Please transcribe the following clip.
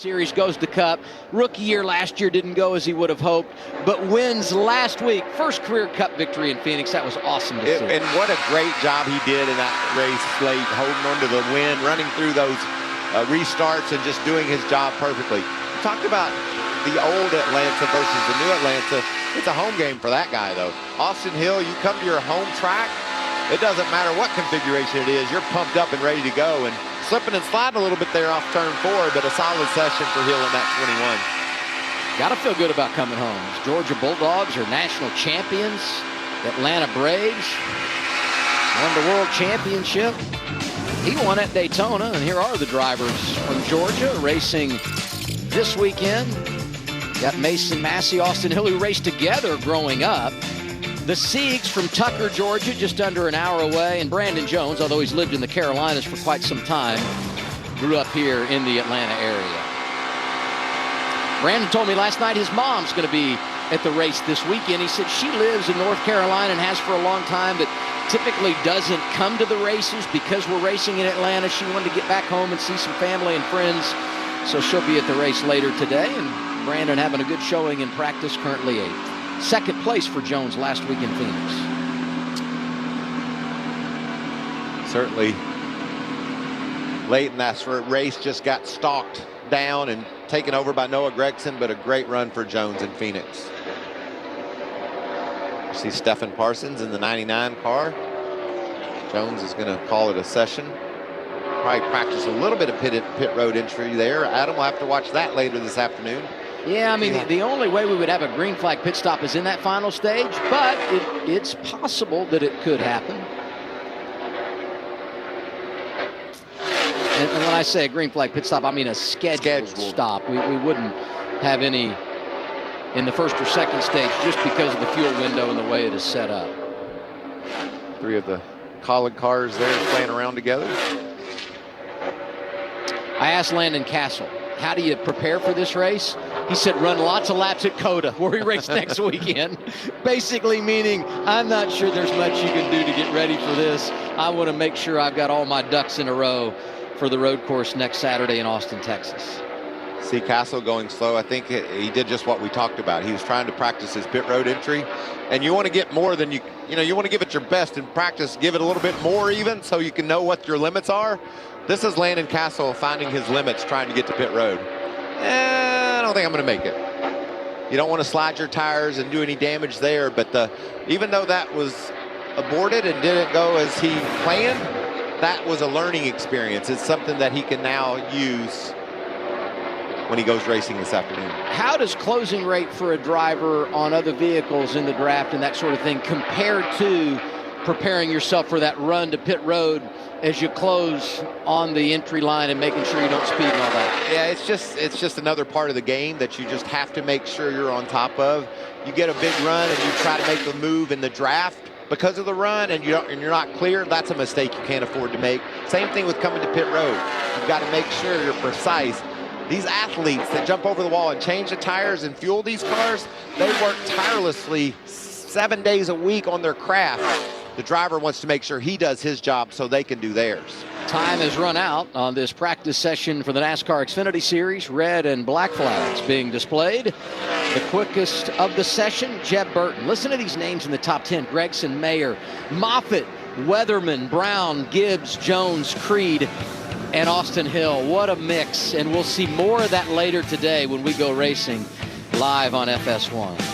Series goes to Cup. Rookie year last year didn't go as he would have hoped, but wins last week. First career Cup victory in Phoenix. That was awesome to see. And what a great job he did in that race late, holding on to the win, running through those restarts and just doing his job perfectly. We talked about the old Atlanta versus the new Atlanta. It's a home game for that guy, though. Austin Hill, you come to your home track, it doesn't matter what configuration it is, you're pumped up and ready to go. And slipping and sliding a little bit there off turn 4, but a solid session for Hill in that 21. Got to feel good about coming home. Georgia Bulldogs are national champions. Atlanta Braves won the World Championship. He won at Daytona, and here are the drivers from Georgia racing this weekend. Got Mason Massey, Austin Hill, who raced together growing up. The Siegs from Tucker, Georgia, just under an hour away. And Brandon Jones, although he's lived in the Carolinas for quite some time, grew up here in the Atlanta area. Brandon told me last night his mom's going to be at the race this weekend. He said she lives in North Carolina and has for a long time, but typically doesn't come to the races because we're racing in Atlanta. She wanted to get back home and see some family and friends, so she'll be at the race later today. And Brandon having a good showing in practice, currently 8th. Second place for Jones last week in Phoenix. Certainly late in that race, just got stalked down and taken over by Noah Gregson, but a great run for Jones in Phoenix. You see Stephen Parsons in the 99 car. Jones is going to call it a session. Probably practice a little bit of pit road entry there. Adam will have to watch that later this afternoon. Yeah, I mean, the only way we would have a green flag pit stop is in that final stage, but it's possible that it could happen. And when I say a green flag pit stop, I mean a scheduled stop. We wouldn't have any in the first or second stage just because of the fuel window and the way it is set up. 3 of the Collin cars there playing around together. I asked Landon Castle, how do you prepare for this race? He said, run lots of laps at Coda, where we race next weekend. Basically meaning, I'm not sure there's much you can do to get ready for this. I want to make sure I've got all my ducks in a row for the road course next Saturday in Austin, Texas. See Castle going slow. I think he did just what we talked about. He was trying to practice his pit road entry. And you want to get more than you want to give it your best in practice. Give it a little bit more even so you can know what your limits are. This is Landon Castle finding his limits trying to get to pit road. I don't think I'm going to make it. You don't want to slide your tires and do any damage there, but even though that was aborted and didn't go as he planned, that was a learning experience. It's something that he can now use when he goes racing this afternoon. How does closing rate for a driver on other vehicles in the draft and that sort of thing compare to preparing yourself for that run to pit road as you close on the entry line and making sure you don't speed and all that? Yeah, it's just another part of the game that you just have to make sure you're on top of. You get a big run and you try to make the move in the draft because of the run and you're not clear. That's a mistake you can't afford to make. Same thing with coming to pit road. You've got to make sure you're precise. These athletes that jump over the wall and change the tires and fuel these cars, they work tirelessly 7 days a week on their craft. The driver wants to make sure he does his job so they can do theirs. Time has run out on this practice session for the NASCAR Xfinity Series. Red and black flags being displayed. The quickest of the session, Jeb Burton. Listen to these names in the top 10. Gregson, Mayer, Moffitt, Weatherman, Brown, Gibbs, Jones, Creed, and Austin Hill. What a mix. And we'll see more of that later today when we go racing live on FS1.